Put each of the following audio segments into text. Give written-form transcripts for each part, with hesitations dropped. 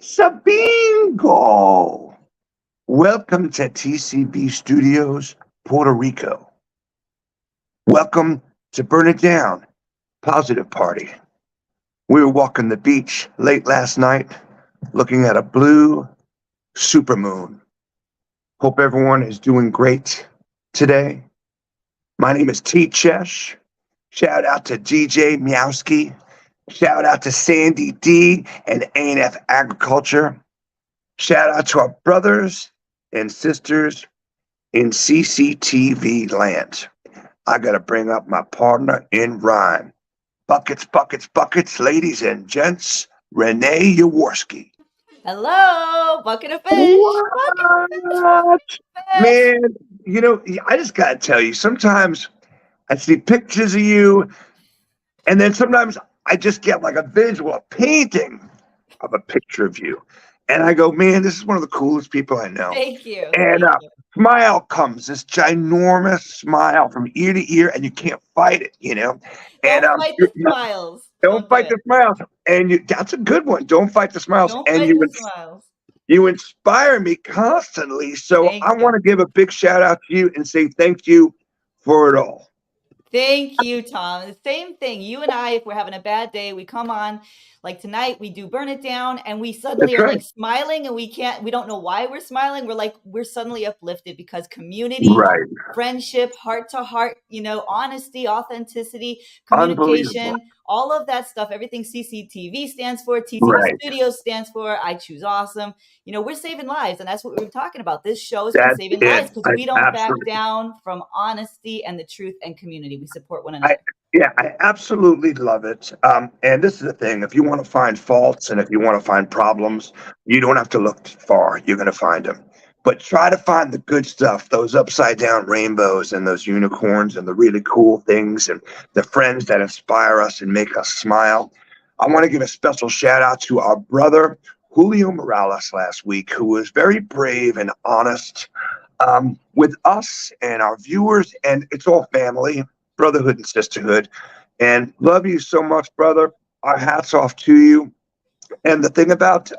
It's a bingo. Welcome to TCB Studios, Puerto Rico. Welcome to Burn It Down, Positive Party. We were walking the beach late last night, looking at a blue supermoon. Hope everyone is doing great today. My name is T. Chesh. Shout out to DJ Meowski. Shout out to Sandy D and A&F Agriculture. Shout out to our brothers and sisters in CCTV land. I got to bring up my partner in rhyme. Buckets, buckets, buckets, ladies and gents, Renee Yaworski. Hello, bucket of fish. What? Man, I just got to tell you, sometimes I see pictures of you, and then sometimes I just get like a visual, a painting of a picture of you. And I go, man, this is one of the coolest people I know. Thank you. And smile comes, this ginormous smile from ear to ear, and you can't fight it, Don't fight the smiles. Don't fight the smiles. And that's a good one. Don't fight the smiles. Don't fight the smiles. You inspire me constantly. So I want to give a big shout out to you and say thank you for it all. Thank you, Tom. The same thing. You and I, if we're having a bad day, we come on, like tonight, we do Burn It Down, and we suddenly are like smiling, and we don't know why we're smiling. We're suddenly uplifted because community, friendship, heart to heart, honesty, authenticity, communication, all of that stuff, everything CCTV stands for, TCB Studios stands for, I Choose Awesome. We're saving lives, and that's what we were talking about. This show has been saving lives because we don't back down from honesty and the truth and community. We support one another. I absolutely love it. And this is the thing. If you want to find faults and if you want to find problems, you don't have to look far. You're going to find them. But try to find the good stuff, those upside down rainbows and those unicorns and the really cool things and the friends that inspire us and make us smile. I want to give a special shout out to our brother, Julio Morales, last week, who was very brave and honest with us and our viewers. And it's all family, brotherhood and sisterhood. And love you so much, brother. Our hats off to you. And the thing about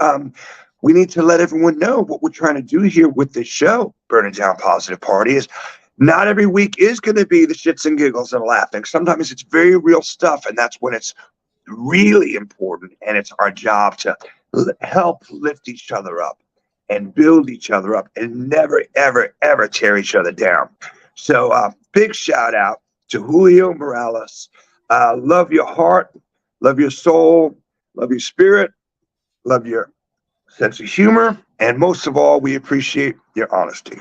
we need to let everyone know what we're trying to do here with this show, Burn It Down Positive Party, is not every week is going to be the shits and giggles and laughing. Sometimes it's very real stuff, and that's when it's really important, and it's our job to help lift each other up and build each other up and never, ever, ever tear each other down. So big shout out to Julio Morales. Love your heart, love your soul, love your spirit, love your sense of humor, and most of all, we appreciate your honesty.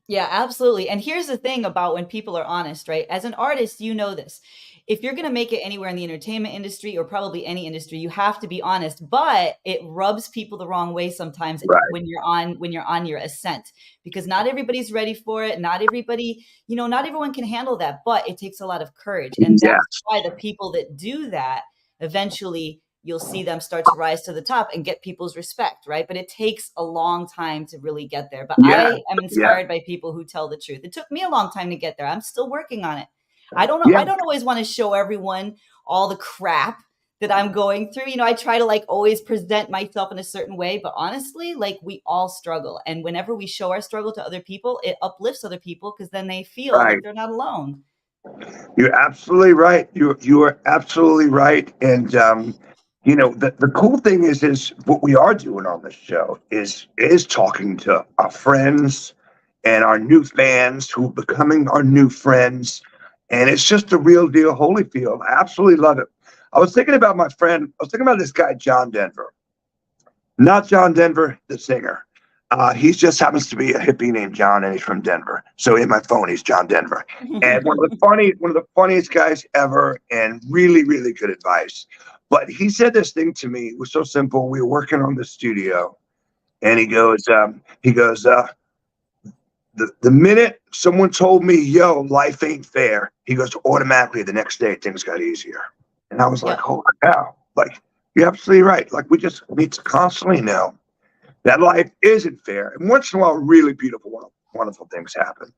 Yeah, absolutely. And here's the thing about when people are honest, right? As an artist, you know this. If you're going to make it anywhere in the entertainment industry or probably any industry, you have to be honest, but it rubs people the wrong way sometimes when you're on your ascent, because not everybody's ready for it. Not everybody, not everyone can handle that, but it takes a lot of courage. And that's why the people that do that, eventually you'll see them start to rise to the top and get people's respect, right? But it takes a long time to really get there. But I am inspired by people who tell the truth. It took me a long time to get there. I'm still working on it. I don't know. I don't always want to show everyone all the crap that I'm going through. I try to always present myself in a certain way, but honestly, we all struggle. And whenever we show our struggle to other people, it uplifts other people because then they feel like they're not alone. You're absolutely right. You are absolutely right. And, the cool thing is what we are doing on this show is talking to our friends and our new fans who are becoming our new friends. And it's just a real deal Holyfield. I absolutely love it. I was thinking about this guy, John Denver. Not John Denver, the singer. He just happens to be a hippie named John, and he's from Denver. So in my phone, he's John Denver. And one of the funniest guys ever, and really, really good advice. But he said this thing to me. It was so simple. We were working on the studio, and he goes, the minute someone told me, yo, life ain't fair, he goes, automatically the next day things got easier. And I was like, holy cow. You're absolutely right. We just need to constantly know that life isn't fair. And once in a while, really beautiful, wonderful things happen.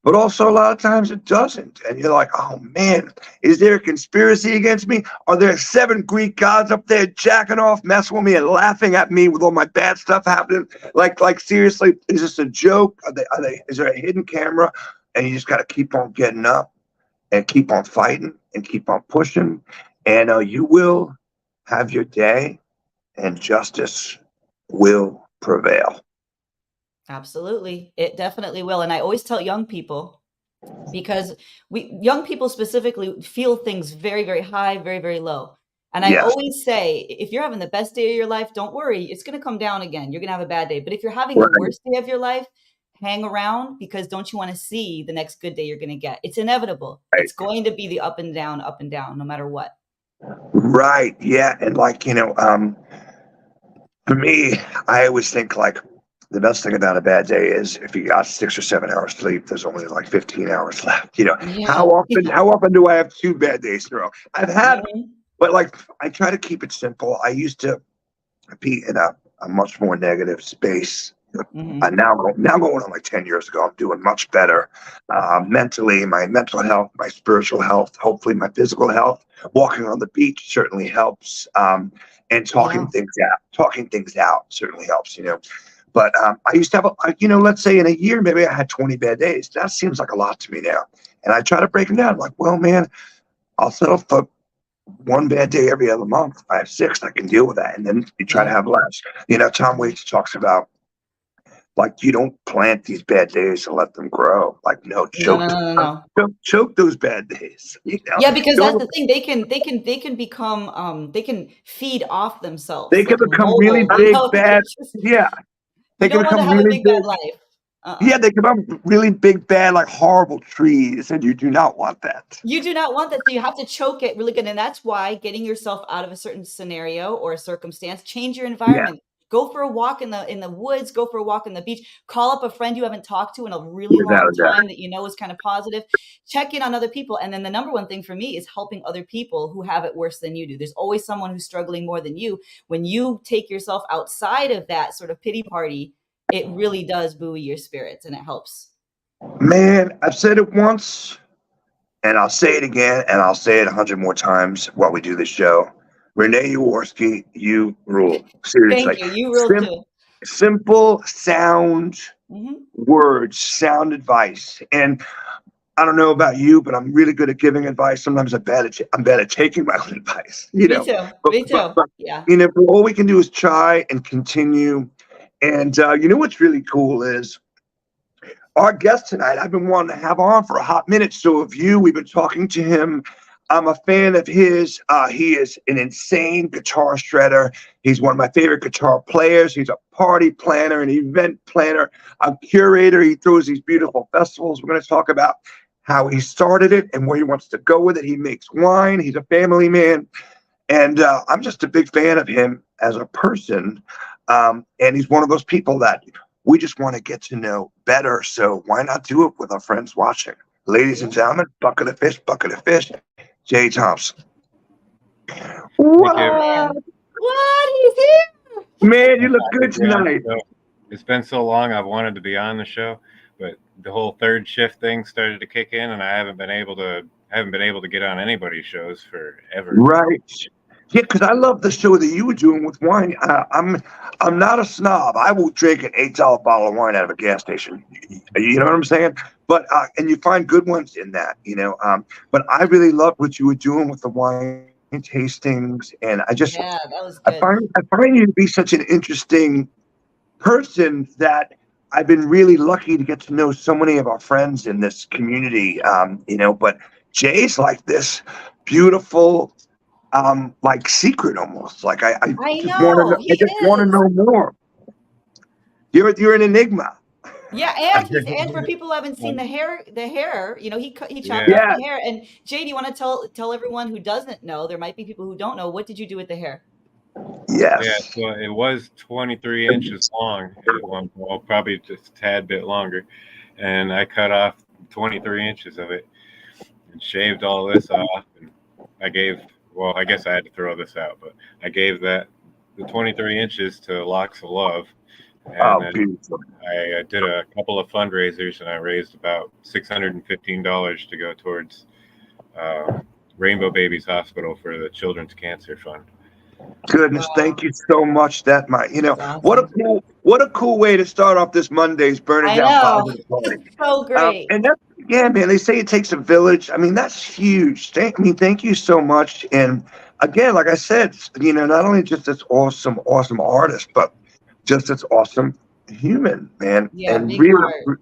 but also a lot of times it doesn't. And you're like, oh man, is there a conspiracy against me? Are there 7 Greek gods up there jacking off, messing with me and laughing at me with all my bad stuff happening? Like seriously, is this a joke? Is there a hidden camera? And you just got to keep on getting up and keep on fighting and keep on pushing. And you will have your day and justice will prevail. Absolutely. It definitely will. And I always tell young people, because young people specifically feel things very, very high, very, very low. And I Yes. always say, if you're having the best day of your life, don't worry, it's going to come down again. You're going to have a bad day. But if you're having the Right. worst day of your life, hang around, because don't you want to see the next good day you're going to get? It's inevitable. Right. It's going to be the up and down, no matter what. Right. Yeah. And like, for me, I always think like the best thing about a bad day is if you got 6 or 7 hours sleep, there's only like 15 hours left. Yeah. How often do I have 2 bad days in a row? I've had, Mhm. but like I try to keep it simple. I used to be in a much more negative space. Mhm. Now going on like 10 years ago, I'm doing much better mentally, my mental health, my spiritual health, hopefully my physical health. Walking on the beach certainly helps, and Yeah. talking things out certainly helps. But I used to have, let's say in a year, maybe I had 20 bad days. That seems like a lot to me now. And I try to break them down. Like, well, man, I'll settle for 1 bad day every other month. If I have 6, I can deal with that. And then you try to Yeah. have less. Tom Waits talks about, like, you don't plant these bad days and let them grow. Like, no, No, no, no, no, no. choke those bad days. Yeah, because that's Don't, the thing. They can become they can feed off they themselves can like a become really mole. big, bad. Yeah, You they can don't want to become have a really big big. bad life. Uh-uh. Yeah, they can become really big, bad, like horrible trees, and you do not want that. You do not want that, so you have to choke it really good, and that's why getting yourself out of a certain scenario or a circumstance, change your Yeah, environment. Go for a walk in the woods, go for a walk on the beach, call up a friend you haven't talked to in a really without long a doubt. time that you know is kind of positive. Check in on other people, and then the number one thing for me is helping other people who have it worse than you do. There's always someone who's struggling more than you. When you take yourself outside of that sort of pity party, it really does buoy your spirits and it helps. Man, I've said it once, and I'll say it again, and I'll say it 100 more times while we do this show. Renee Jaworski, you rule. Thank Seriously. you. You will Sim- too. Simple, sound Mhm. words, sound advice. And I don't know about you, but I'm really good at giving advice. Sometimes I'm bad at taking my own advice, Me too. But, Me but, too. but Yeah. but all we can do is try and continue. And what's really cool is our guest tonight, I've been wanting to have on for a hot minute. So have you. We've been talking to him. I'm a fan of his. He is an insane guitar shredder. He's one of my favorite guitar players. He's a party planner, an event planner, a curator. He throws these beautiful festivals. We're going to talk about how he started it and where he wants to go with it. He makes wine. He's a family man. And I'm just a big fan of him as a person. And he's one of those people that we just want to get to know better. So why not do it with our friends watching? Ladies and Yeah. gentlemen, bucket of fish, Jay Thompson. Thank Oh, you. What? man. What? He's here? Man, you look Happy good to be on tonight. the show. It's been so long. I've wanted to be on the show, but the whole third shift thing started to kick in, and I haven't been able to get on anybody's shows forever. Right. Yeah, because I love the show that you were doing with wine. I'm not a snob. I will drink an $8 bottle of wine out of a gas station. You know what I'm saying? But and you find good ones in that. But I really love what you were doing with the wine tastings, and Yeah, that was I good. find you to be such an interesting person that I've been really lucky to get to know so many of our friends in this community. But Jay's like this beautiful, like secret almost. Like I know. I He just want to is. know more. You're an enigma. Yeah, and for people who haven't seen the hair, he chopped Yeah, off Yeah. the hair. And Jay, do you want to tell everyone who doesn't know? There might be people who don't know. What did you do with the hair? yeah. Yes. So it was 23 inches long at one point, well, probably just a tad bit longer, and I cut off 23 inches of it and shaved all this off. And I guess I had to throw this out, but I gave the 23 inches to Locks of Love, And then beautiful. I did a couple of fundraisers, and I raised about $615 to go towards Rainbow Babies Hospital for the Children's Cancer Fund. Goodness, Wow. thank you so much. That might, That's awesome. what a cool way to start off this Monday's Burning I Down know. Positive Party. So great. And that, yeah, man, they say it takes a village. I mean, that's huge. Thank you so much. And again, like I said, not only just this awesome, awesome artist, but just this awesome human, man. Yeah, And big really, heart.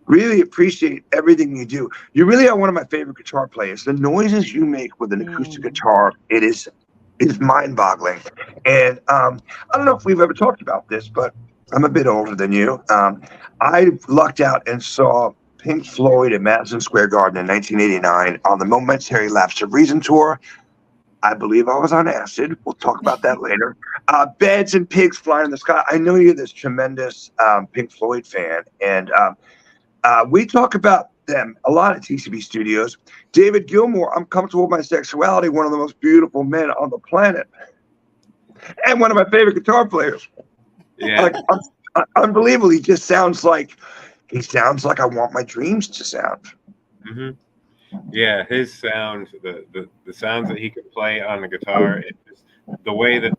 really appreciate everything you do. You really are one of my favorite guitar players. The noises you make with an acoustic guitar, it is mind-boggling. And I don't know if we've ever talked about this, but I'm a bit older than you. I lucked out and saw Pink Floyd at Madison Square Garden in 1989 on the Momentary Lapse of Reason tour. I believe I was on acid. We'll talk about that later. Beds and pigs flying in the sky. I know you're this tremendous Pink Floyd fan, and we talk about them a lot at TCB Studios. David Gilmour, I'm comfortable with my sexuality, one of the most beautiful men on the planet, and one of my favorite guitar players. Yeah. Like, unbelievable. He sounds like I want my dreams to sound. Mm-hmm. Yeah, his sound, the sounds that he could play on the guitar, the way that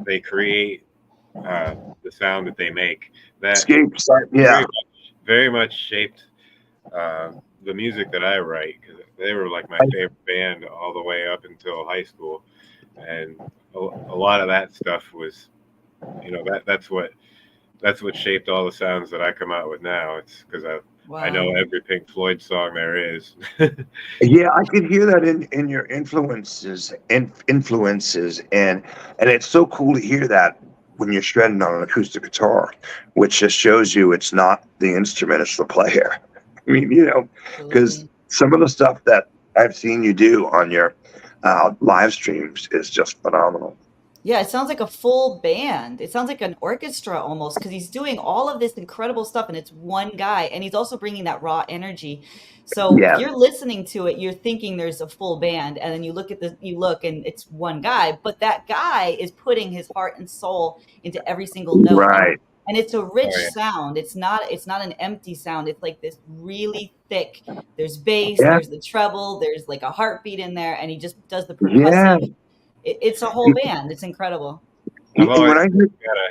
they create the sound that they make, that Escapes, yeah. very much shaped the music that I write, because they were like my favorite band all the way up until high school, and a lot of that stuff was, that's what shaped all the sounds that I come out with now. It's because I know every Pink Floyd song there is. Yeah, I could hear that in your influences, and it's so cool to hear that when you're shredding on an acoustic guitar, which just shows you it's not the instrument, it's the player. I mean, because some of the stuff that I've seen you do on your live streams is just phenomenal. Yeah, it sounds like a full band. It sounds like an orchestra almost, because he's doing all of this incredible stuff and it's one guy, and he's also bringing that raw energy. So Yeah. if you're listening to it, you're thinking there's a full band, and then you look and it's one guy, but that guy is putting his heart and soul into every single note. Right. And it's a rich sound. It's not an empty sound. It's like this really thick. There's bass, there's the treble, there's like a heartbeat in there, and he just does the percussive. Yeah. It's a whole band. It's incredible. I've always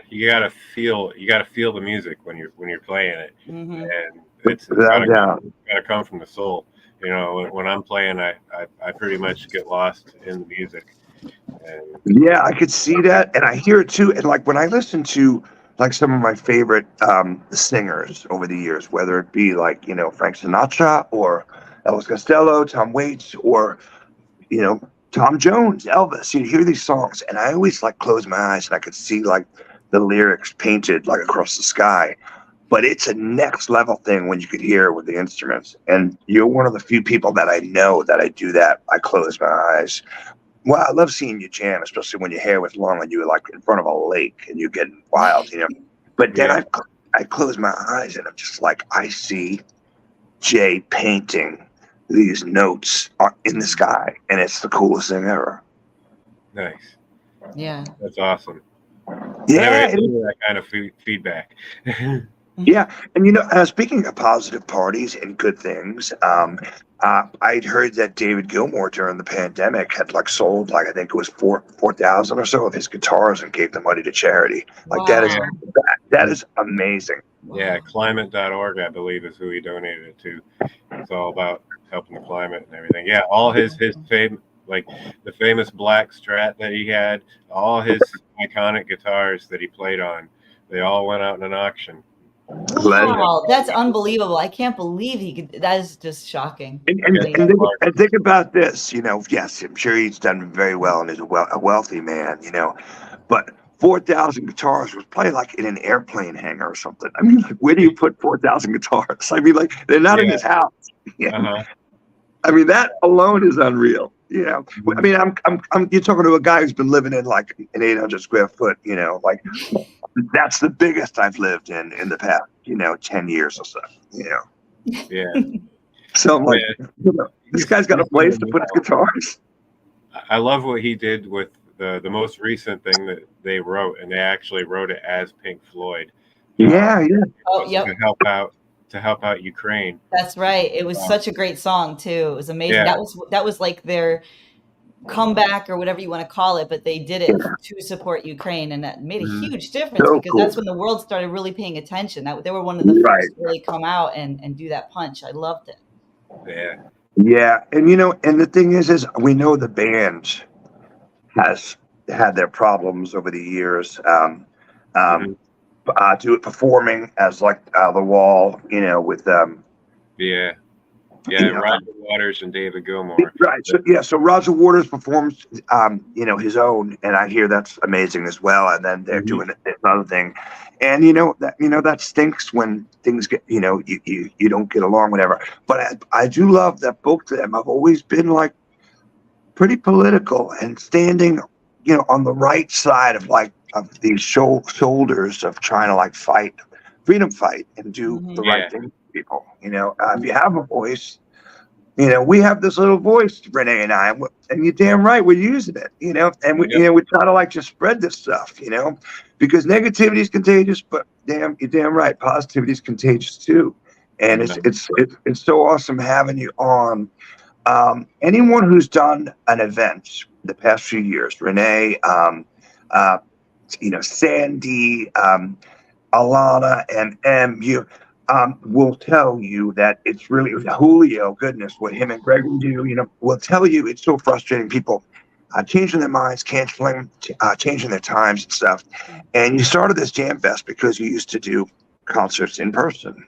you gotta feel the music when you're playing it, and it's gotta come from the soul. When I'm playing, I pretty much get lost in the music. And yeah, I could see that, and I hear it too. And like when I listen to like some of my favorite singers over the years, whether it be like Frank Sinatra or Elvis Costello, Tom Waits, or Tom Jones, Elvis, you hear these songs, and I always like close my eyes and I could see like the lyrics painted like across the sky. But it's a next level thing when you could hear it with the instruments. And you're one of the few people that I know that I do that. I close my eyes. Well, I love seeing you jam, especially when your hair was long and you were like in front of a lake and you're getting wild, But then I close my eyes and I'm just like, I see Jay painting these notes are in the sky, and it's the coolest thing ever. Nice. Yeah, that's awesome. Yeah, that kind of feedback. Yeah, and speaking of positive parties and good things, I'd heard that David Gilmour during the pandemic had like sold I think it was 4,000 or so of his guitars and gave the money to charity. Like that is amazing. Yeah, climate.org I believe is who he donated it to. It's all about helping the climate and everything. Yeah, all his fame, like the famous black Strat that he had, all his iconic guitars that he played on, they all went out in an auction. Wow, that's unbelievable. I can't believe he could. That is just shocking. And think about this, yes, I'm sure he's done very well and is a wealthy man, but 4,000 guitars was probably like in an airplane hangar or something. I mean, like, where do you put 4,000 guitars? I mean, like, they're not in his house. I mean, that alone is unreal. I mean, you're talking to a guy who's been living in like an 800 square foot, like that's the biggest I've lived in the past, 10 years or so, Yeah. So I'm like, this guy's got a place to put his guitars. I love what he did with the most recent thing that they wrote, and they actually wrote it as Pink Floyd. Yeah, yeah. Oh, yep. To help out Ukraine. That's right. It was such a great song too. It was amazing. Yeah. That was like their comeback or whatever you want to call it, but they did it to support Ukraine, and that made a huge difference So because cool. that's when the world started really paying attention. That they were one of the Right. first to really come out and do that punch. I loved it. Yeah. Yeah, and and the thing is we know the band has had their problems over the years. Do it performing as like the Wall, with Yeah. Roger Waters and David Gilmour. Right. So Roger Waters performs, his own, and I hear that's amazing as well. And then they're doing another thing, and that stinks when things get, you don't get along, whatever. But I do love that both of them. I've always been like pretty political and standing, on the right side of these shoulders of trying to like freedom fight and do the right thing for people. If you have a voice. We have this little voice, Renee and I, and you're damn right we're using it, and we try to like just spread this stuff, because negativity is contagious, but you're damn right, positivity is contagious too. And it's so awesome having you on. Anyone who's done an event the past few years, Renee, Sandy, Alana, and you. Will tell you that it's really Julio. Goodness, what him and Greg will do, will tell you it's so frustrating. People changing their minds, canceling, changing their times and stuff. And you started this Jam Fest because you used to do concerts in person,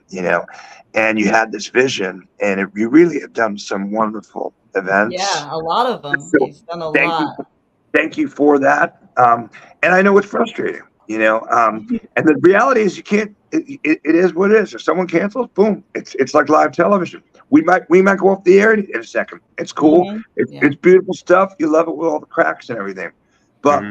and you had this vision, and you really have done some wonderful events. Yeah, a lot of them. So He's done a lot. Thank you for that. And I know it's frustrating, and the reality is you can't. It is what it is. If someone cancels, boom, it's like live television. We might go off the air in a second. It's cool. It's beautiful stuff. You love it with all the cracks and everything. But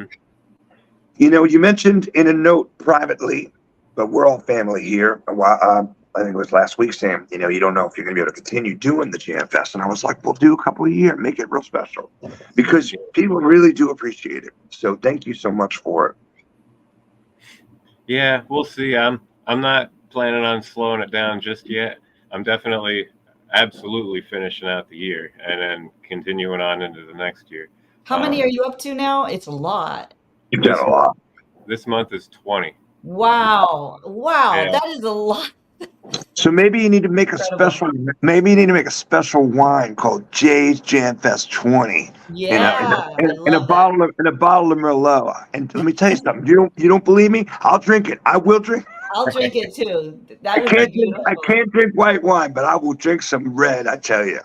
you mentioned in a note privately, but we're all family here. I think it was last week, Sam. You don't know if you're going to be able to continue doing the Jam Fest, and I was like, we'll do a couple of years, make it real special, because people really do appreciate it. So thank you so much for it. Yeah, we'll see. I'm not planning on slowing it down just yet. I'm absolutely finishing out the year and then continuing on into the next year. How many are you up to now? It's a lot. You've done a lot. This month is 20. Wow. Yeah. That is a lot. So maybe you need to make a special wine called Jay's Jam Fest 20. Yeah. In a bottle of Merlot. And let me tell you something. You don't believe me? I'll drink it. I will drink. I'll drink it too. I can't drink white wine, but I will drink some red, I tell you.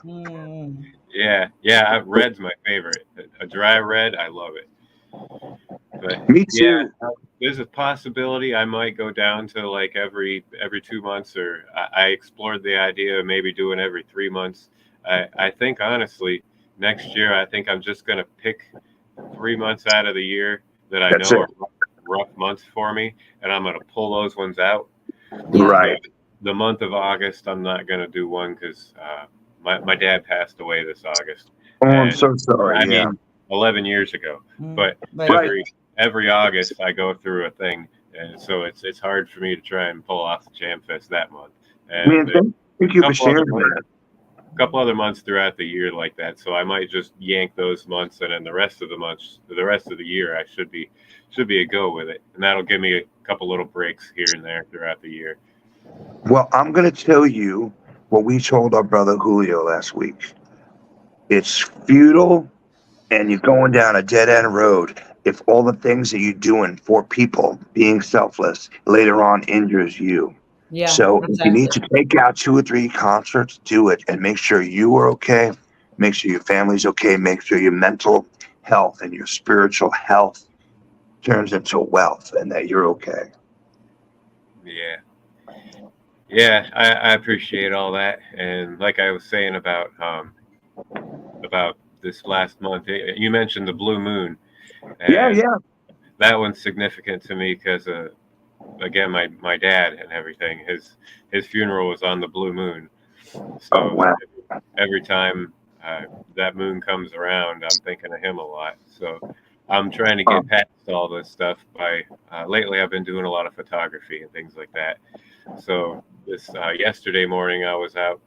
Yeah, red's my favorite. A dry red, I love it. But me too. There's a possibility I might go down to like every 2 months, or I explored the idea of maybe doing every 3 months. I think honestly, next year I think I'm just gonna pick 3 months out of the year that I know are rough months for me, and I'm going to pull those ones out. Right. The month of August, I'm not going to do one because my dad passed away this August. Oh, I'm so sorry. I mean, 11 years ago. But every August, I go through a thing, and so it's hard for me to try and pull off the Jam Fest that month. And thank you for sharing that. A couple other months throughout the year like that, so I might just yank those months, and then the rest of the year, I should be a go with it, and that'll give me a couple little breaks here and there throughout the year. Well, I'm going to tell you what we told our brother Julio last week. It's futile, and you're going down a dead end road if all the things that you're doing for people, being selfless, later on injures you. Yeah. So if you need to take out 2 or 3 concerts, do it, and make sure you are okay. Make sure your family's okay. Make sure your mental health and your spiritual health turns into wealth, and that you're okay. Yeah, I appreciate all that. And like I was saying about this last month, you mentioned the blue moon. Yeah. That one's significant to me because again, my dad and everything, his funeral was on the blue moon. So every time that moon comes around, I'm thinking of him a lot. So I'm trying to get past all this stuff by lately. I've been doing a lot of photography and things like that. So this yesterday morning, I was out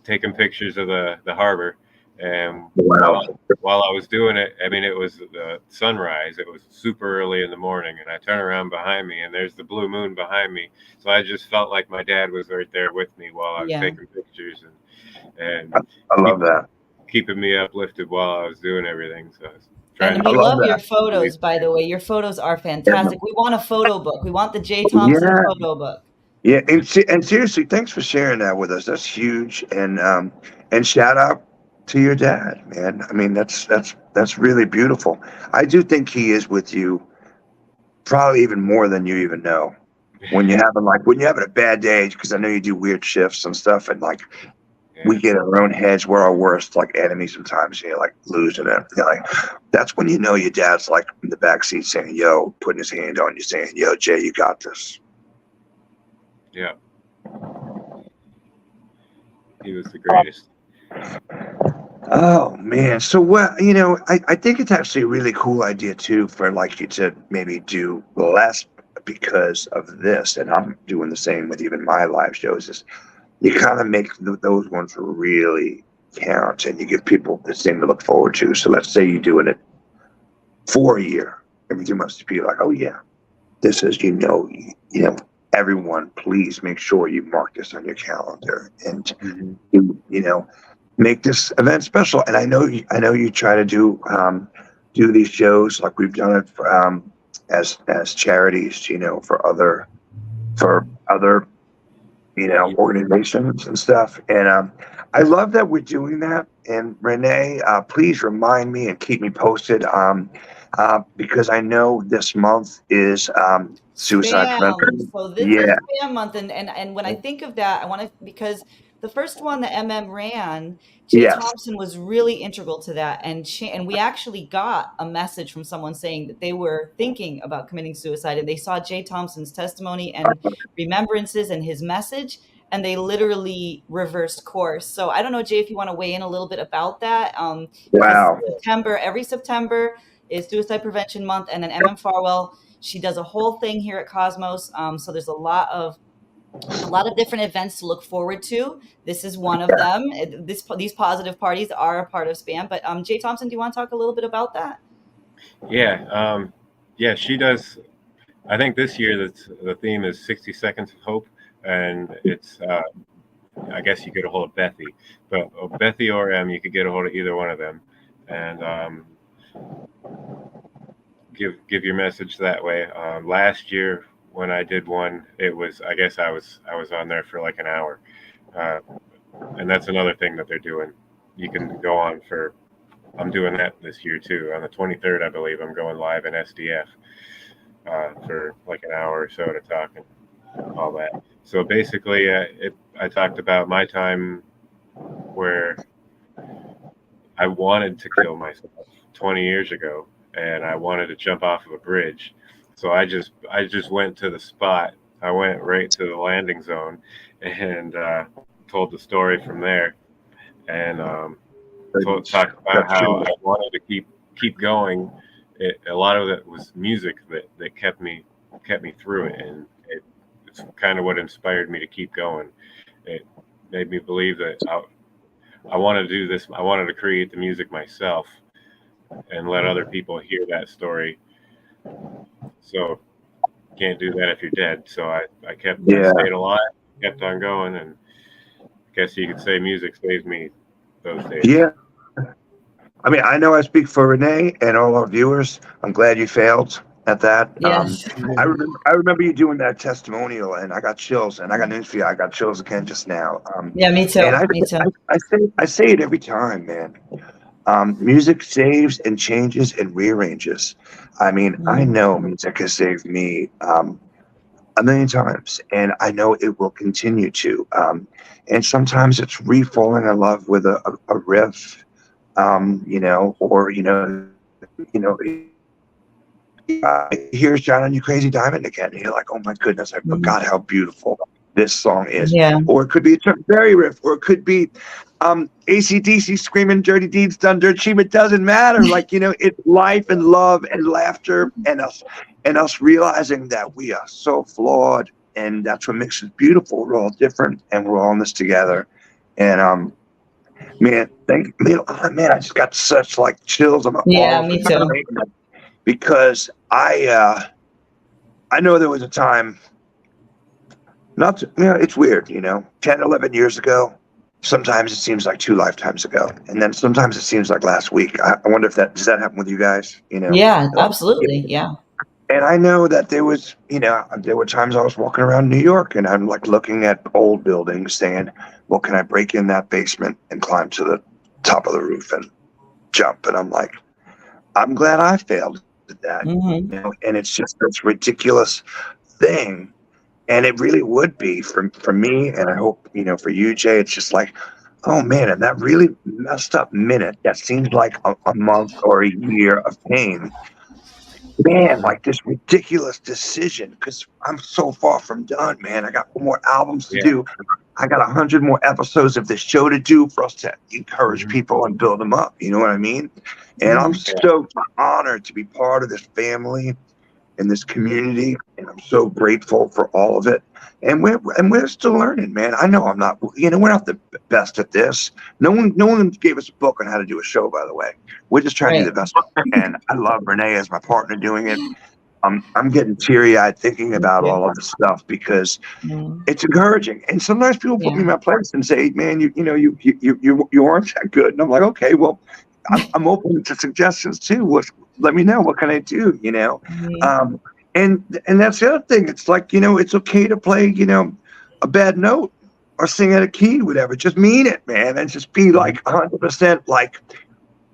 taking pictures of the harbor, and Wow. while I was doing it, I mean, it was sunrise. It was super early in the morning, and I turn around behind me, and there's the blue moon behind me. So I just felt like my dad was right there with me while I was Yeah. taking pictures, and I love that. keeping me uplifted while I was doing everything. So I was And trying we I to. love love your that. photos, by the way. Your photos are fantastic. We want a photo book. We want the Jay Thompson Yeah. photo book. Yeah. And seriously, thanks for sharing that with us. That's huge. And shout out to your dad, man. I mean, that's really beautiful. I do think he is with you probably even more than you even know. When you're having a bad day, because I know you do weird shifts and stuff, and like we get in our own heads. We're our worst like enemies sometimes. You're like losing it. You're like, that's when you know your dad's like in the back seat saying, "Yo," putting his hand on you, saying, "Yo, Jay, you got this." Yeah. He was the greatest. Oh man. So what, I think it's actually a really cool idea too for like you to maybe do less because of this. And I'm doing the same with even my live shows is you kind of make those ones really count and you give people this thing to look forward to. So let's say you're doing it for a year. Everything must be like, oh yeah, this is, everyone, please make sure you mark this on your calendar and Mhm. make this event special. And I know you try to do these shows like we've done it for, as charities, for other organizations and stuff. And I love that we're doing that. And Renee, please remind me and keep me posted because I know this month is suicide prevention. So this is Yeah, spam month, and when I think of that, I want to because the first one that ran, Jay yes. Thompson was really integral to that, and we actually got a message from someone saying that they were thinking about committing suicide, and they saw Jay Thompson's testimony and remembrances and his message, and they literally reversed course. So I don't know, Jay, if you want to weigh in a little bit about that, because Wow. every September is Suicide Prevention Month, and then Farwell, she does a whole thing here at Cosmos. So there's a lot of different events to look forward to. This is one of them. These positive parties are a part of SPAM. But Jay Thompson, do you want to talk a little bit about that? Yeah. Yeah, she does. I think this year the theme is 60 Seconds of Hope. And it's, I guess you get a hold of Bethy. But Bethy or you could get a hold of either one of them. And give your message that way. Last year when I did one, it was I guess I was on there for like an hour, and that's another thing that they're doing. You can go on for. I'm doing that this year too. On the 23rd, I believe, I'm going live in SDF for like an hour or so to talk and all that. So basically, I talked about my time where I wanted to kill myself 20 years ago. And I wanted to jump off of a bridge. So I just went to the spot. I went right to the landing zone and told the story from there. And talked about how I wanted to keep going. A lot of it was music that kept me through it, and it's kind of what inspired me to keep going. It made me believe that I wanted to do this. I wanted to create the music myself and let other people hear that story. So can't do that if you're dead. So I stayed alive, kept on going, and I guess you could say music saved me those days. Yeah. I mean, I know I speak for Renee and all our viewers. I'm glad you failed at that. Yes. I remember you doing that testimonial, and I got chills, and I got news for you. I got chills again just now. Yeah, me too. And Me too. I say it every time, man. Music saves and changes and rearranges. I mean, I know music has saved me a million times, and I know it will continue to. And sometimes it's re-falling in love with a riff, or here's John on You Crazy Diamond again. And you're like, oh my goodness, I forgot how beautiful this song is. Yeah. Or it could be a Chuck Berry riff, or it could be AC/DC screaming dirty deeds done dirt cheap. It doesn't matter. Like, it's life and love and laughter and us realizing that we are so flawed, and that's what makes us beautiful. We're all different, and we're all in this together. And man, I just got such like chills on my Yeah, balls me too. because I know there was a time, it's weird, 10, 11 years ago. Sometimes it seems like 2 lifetimes ago, and then sometimes it seems like last week. I wonder if does that happen with you guys? Yeah, absolutely. Yeah. And I know that there were times I was walking around New York and I'm like looking at old buildings saying, well, can I break in that basement and climb to the top of the roof and jump? And I'm like, I'm glad I failed at that. Mm-hmm. And it's just this ridiculous thing. And it really would be for me, and I hope, for you, Jay, it's just like, oh man, and that really messed up minute that seems like a month or a year of pain. Man, like this ridiculous decision, because I'm so far from done, man. I got more albums to do. I got 100 more episodes of this show to do for us to encourage people and build them up. You know what I mean? And I'm so honored to be part of this family in this community, and I'm so grateful for all of it. And we're still learning, man. I know we're not the best at this. No one gave us a book on how to do a show, by the way. We're just trying to do the best we can. I love Renee as my partner doing it. I'm getting teary-eyed thinking about all of this stuff because it's encouraging. And sometimes people put me in my place and say, man, you aren't that good. And I'm like, okay, well, I'm open to suggestions too. Let me know, what can I do? And that's the other thing. It's like, it's okay to play, a bad note or sing out of key, whatever. Just mean it, man, and just be like 100% like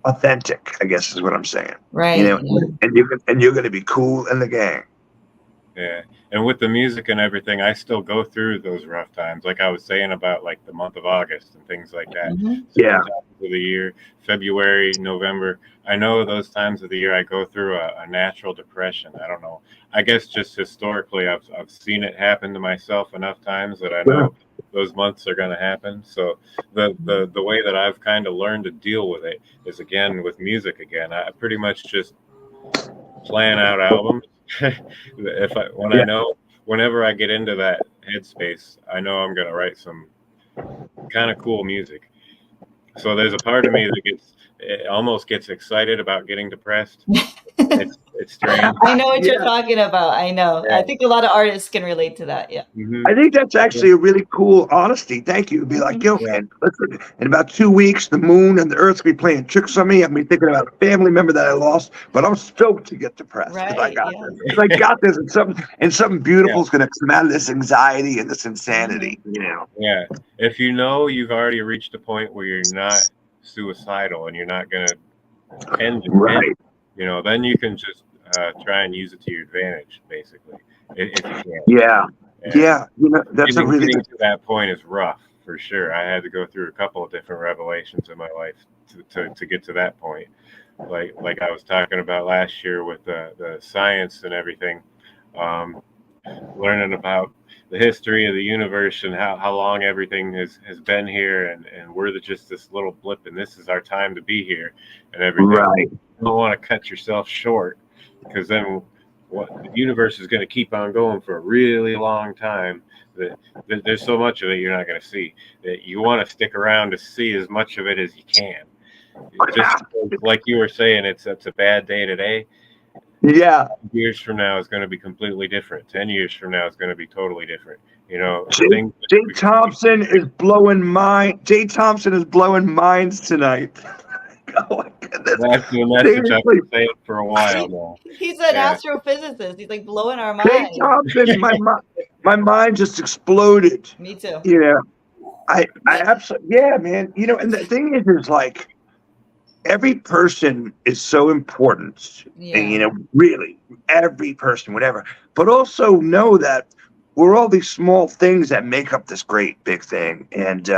authentic, I guess is what I'm saying. Right. And you're going to be cool in the gang. Yeah. And with the music and everything, I still go through those rough times. Like I was saying about like the month of August and things like that. Yeah. Times of the year, February, November. I know those times of the year I go through a natural depression. I don't know. I guess just historically, I've seen it happen to myself enough times that I know those months are going to happen. So the way that I've kind of learned to deal with it is, again, with music again. I pretty much just plan out albums. I know whenever I get into that headspace, I know I'm gonna write some kind of cool music. So there's a part of me that almost gets excited about getting depressed. It's strange. I know what you're talking about. I know. Yeah. I think a lot of artists can relate to that. Yeah. I think that's actually a really cool honesty. Thank you. Be like, yo, man, listen, in about 2 weeks, the moon and the earth's gonna be playing tricks on me. I'm gonna be thinking about a family member that I lost, but I'm stoked to get depressed. Right. I got this. I got this. And something beautiful is gonna come out of this anxiety and this insanity, Yeah. If you've already reached a point where you're not suicidal and you're not gonna end it, then you can just try and use it to your advantage, basically, if you can. Yeah. That's getting to that point is rough for sure. I had to go through a couple of different revelations in my life to get to that point. Like I was talking about last year with the science and everything, learning about the history of the universe and how long everything has been here, and we're just this little blip, and this is our time to be here and everything. Right. You don't want to cut yourself short, because then the universe is going to keep on going for a really long time. There's so much of it you're not going to see, that you want to stick around to see as much of it as you can. Just like you were saying, it's a bad day today. Yeah. Years from now is going to be completely different. 10 years from now is going to be totally different. Jay Thompson is blowing minds tonight. Oh my goodness. That's the message I've been saying for a while now. He's an astrophysicist. He's like blowing our minds. Jay Thompson, my mind just exploded. Me too. I absolutely, man. And the thing is like, every person is so important. And, really, every person, whatever. But also know that we're all these small things that make up this great big thing. And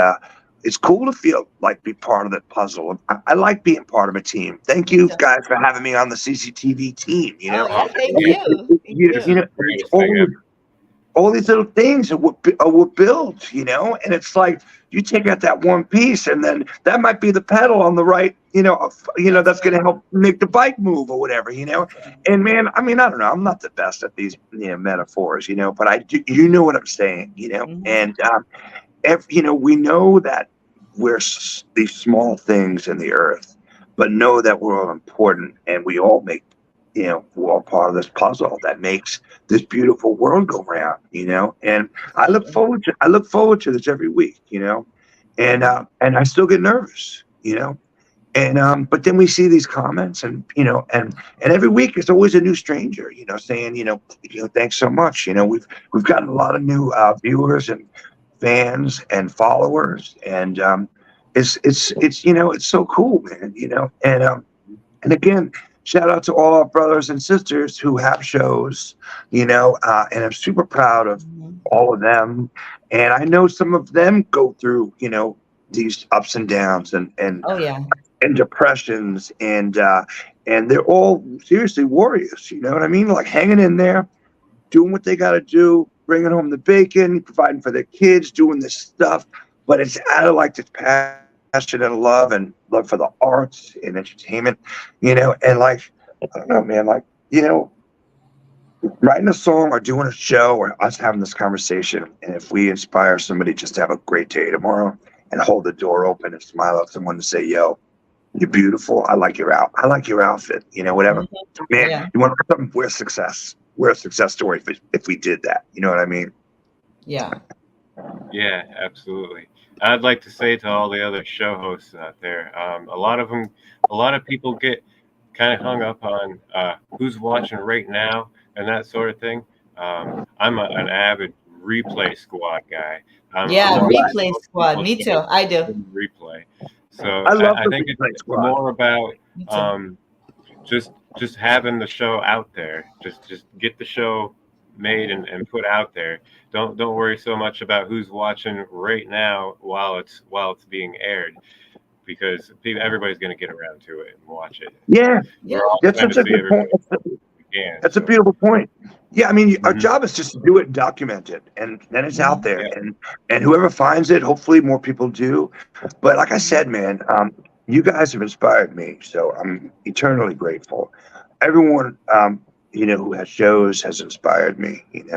it's cool to feel like be part of the puzzle. I like being part of a team. Thank you guys for having me on the CCTV team. Thank you. It's all these little things are what builds, you know. And it's like you take out that one piece, and then that might be the pedal on the right, that's going to help make the bike move or whatever, you know. And man, I mean, I don't know, I'm not the best at these metaphors, but I do, you know what I'm saying, and we know that we're these small things in the earth, but know that we're all important, and we all make, we're all part of this puzzle that makes this beautiful world go round, and I look forward to this every week, and I still get nervous, and but then we see these comments, and and every week it's always a new stranger, saying, thanks so much. We've gotten a lot of new viewers and fans and followers, and it's it's so cool, man, and again, shout out to all our brothers and sisters who have shows, and I'm super proud of all of them. And I know some of them go through, these ups and downs and oh yeah, and depressions, and they're all seriously warriors. You know what I mean? Like hanging in there, doing what they got to do, bringing home the bacon, providing for their kids, doing this stuff. But it's out of like this passion and love for the arts and entertainment, and like, I don't know, man, like, writing a song or doing a show or us having this conversation. And if we inspire somebody just to have a great day tomorrow and hold the door open and smile at someone and say, yo, you're beautiful. I like your outfit, whatever, man, Yeah. you want to something, we're success. We're a success story if we did that. You know what I mean? Yeah. Yeah, absolutely. I'd like to say to all the other show hosts out there, a lot of people get kind of hung up on who's watching right now and that sort of thing. I'm an avid replay squad guy. Replay squad. Me too. I do. Replay. So I think replay it's squad. more about Me too. just having the show out there. Just get the show made and put out there. Don't worry so much about who's watching right now while it's being aired, because everybody's going to get around to it and watch it. Yeah, We're all that's trying such to a see good point. everybody we can, That's a so. beautiful point. Yeah, I mean, our Mhm. job is just to do it and document it, and then it's out there, Yeah. and whoever finds it, hopefully more people do. But like I said, man, you guys have inspired me, so I'm eternally grateful. Everyone, who has shows has inspired me, and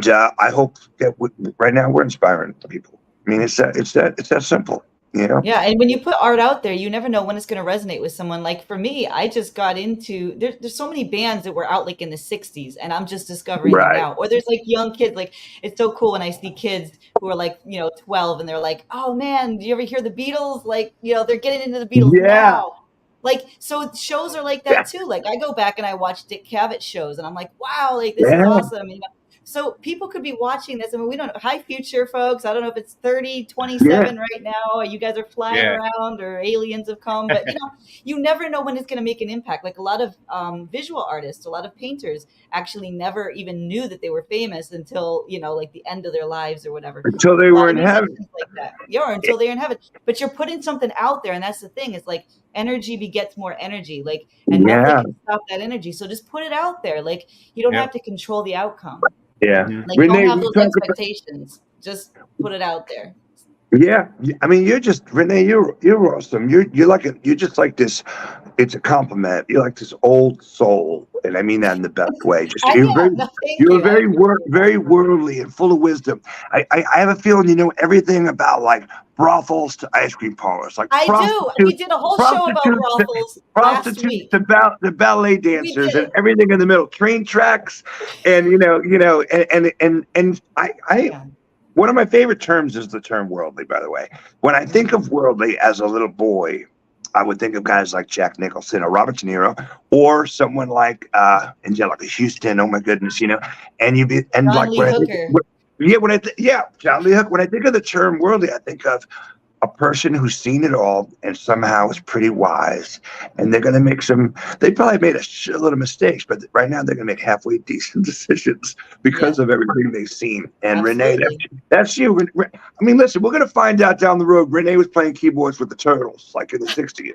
I hope that right now we're inspiring people. I mean, it's that simple, Yeah, and when you put art out there, you never know when it's going to resonate with someone. Like for me, I just got into there's so many bands that were out like in the 60s, and I'm just discovering them Right. now. Or there's like young kids, like it's so cool when I see kids who are like, 12 and they're like, "Oh man, do you ever hear the Beatles?" Like, they're getting into the Beatles Yeah. now. Like, so shows are like Yeah. that too. Like I go back and I watch Dick Cavett shows and I'm like, "Wow, like this is Yeah. awesome." So people could be watching this. I mean, we don't know. Hi, future folks. I don't know if it's 3027 right now. You guys are flying Yeah. around or aliens have come. But, you never know when it's going to make an impact. Like a lot of visual artists, a lot of painters actually never even knew that they were famous until, like the end of their lives or whatever. Until they A lot were of in heaven. musicians like that. Yeah, until they're in heaven. But you're putting something out there. And that's the thing. It's like energy begets more energy. Like, and Yeah. nothing can stop that energy. So just put it out there. Like, you don't Yeah. have to control the outcome. Yeah. Mhm. Like, Renee, don't have we those talk about- expectations. Just put it out there. Yeah, I mean, Renee. You're awesome. You're just like this. It's a compliment. You're like this old soul, and I mean that in the best way. Just you're very worldly and full of wisdom. I have a feeling you know everything about like brothels to ice cream parlors. Like I do. We did a whole show about brothels last prostitutes week. to ballet dancers and everything in the middle, train tracks, and and I. Yeah. One of my favorite terms is the term worldly, by the way. When I think of worldly as a little boy, I would think of guys like Jack Nicholson or Robert De Niro or someone like Angelica Houston. Oh my goodness, and John like Lee Hooker. John Lee Hooker. When I think of the term worldly, I think of a person who's seen it all and somehow is pretty wise, and they're going to make they probably made a shitload of mistakes, but right now they're going to make halfway decent decisions because of everything they've seen. And Absolutely. Renee, that's you. I mean, listen, we're going to find out down the road. Renee was playing keyboards with the Turtles, like in the 60s.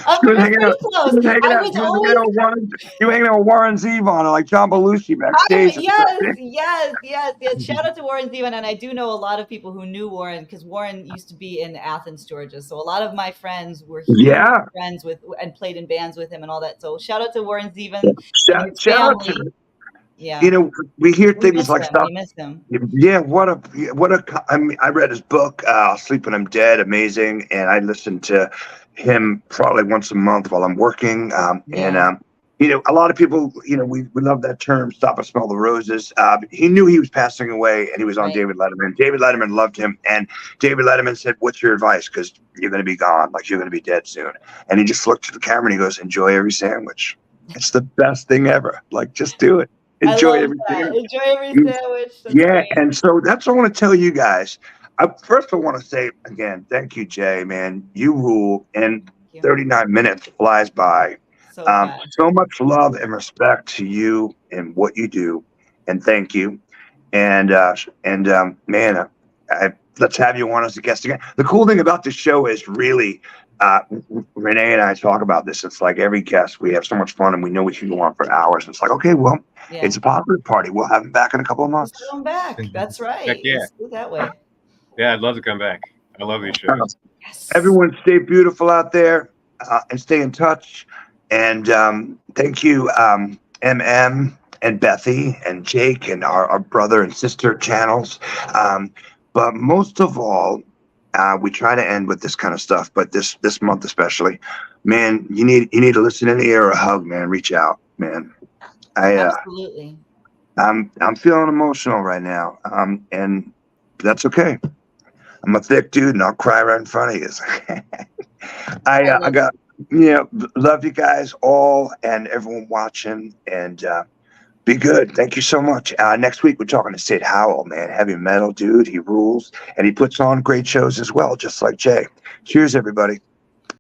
But it's pretty close. I was always You hanging out with Warren Zevon like John Belushi backstage. yes. Shout out to Warren Zevon, and I do know a lot of people who knew Warren because Warren used to be in Athens, Georgia. So a lot of my friends were huge friends with and played in bands with him and all that. So shout out to Warren Zevon and his Shout out family. to, Yeah, you know, we hear things like stuff. We miss him. Yeah, I mean, I read his book, I'll Sleep When I'm Dead, amazing, and I listen to him probably once a month while I'm working. And you know, a lot of people, you know, we love that term, stop and smell the roses. He knew he was passing away, and he was on David Letterman. David Letterman loved him, and David Letterman said, "What's your advice? Because you're going to be gone, like you're going to be dead soon." And he just looked at the camera and he goes, "Enjoy every sandwich. It's the best thing ever. Like, just do it. Enjoy every sandwich." Enjoy every sandwich. That's great. And so that's what I want to tell you guys. First, I want to say again, thank you, Jay, man. You rule, and 39 minutes flies by. So much love and respect to you and what you do, and thank you. And man, let's have you on as a guest again. The cool thing about this show is really, Renee and I talk about this. It's like every guest, we have so much fun, and we know we can go on for hours. It's like, okay, well, it's a positive party. We'll have him back in a couple of months. Let's come back. That's right. Heck yeah. Let's do it that way. Yeah, I'd love to come back. I love these shows. Yes. Everyone, stay beautiful out there, and stay in touch. And thank you, MM and Bethy and Jake and our brother and sister channels. But most of all, we try to end with this kind of stuff, but this month especially, man, you need to listen in the ear or a hug, man. Reach out, man. Absolutely. I'm feeling emotional right now, and that's okay. I'm a thick dude, and I'll cry right in front of you. I got. Love you guys all and everyone watching, and be good. Thank you so much. Next week, we're talking to Sid Howell, man. Heavy metal dude. He rules, and he puts on great shows as well, just like Jay. Cheers, everybody.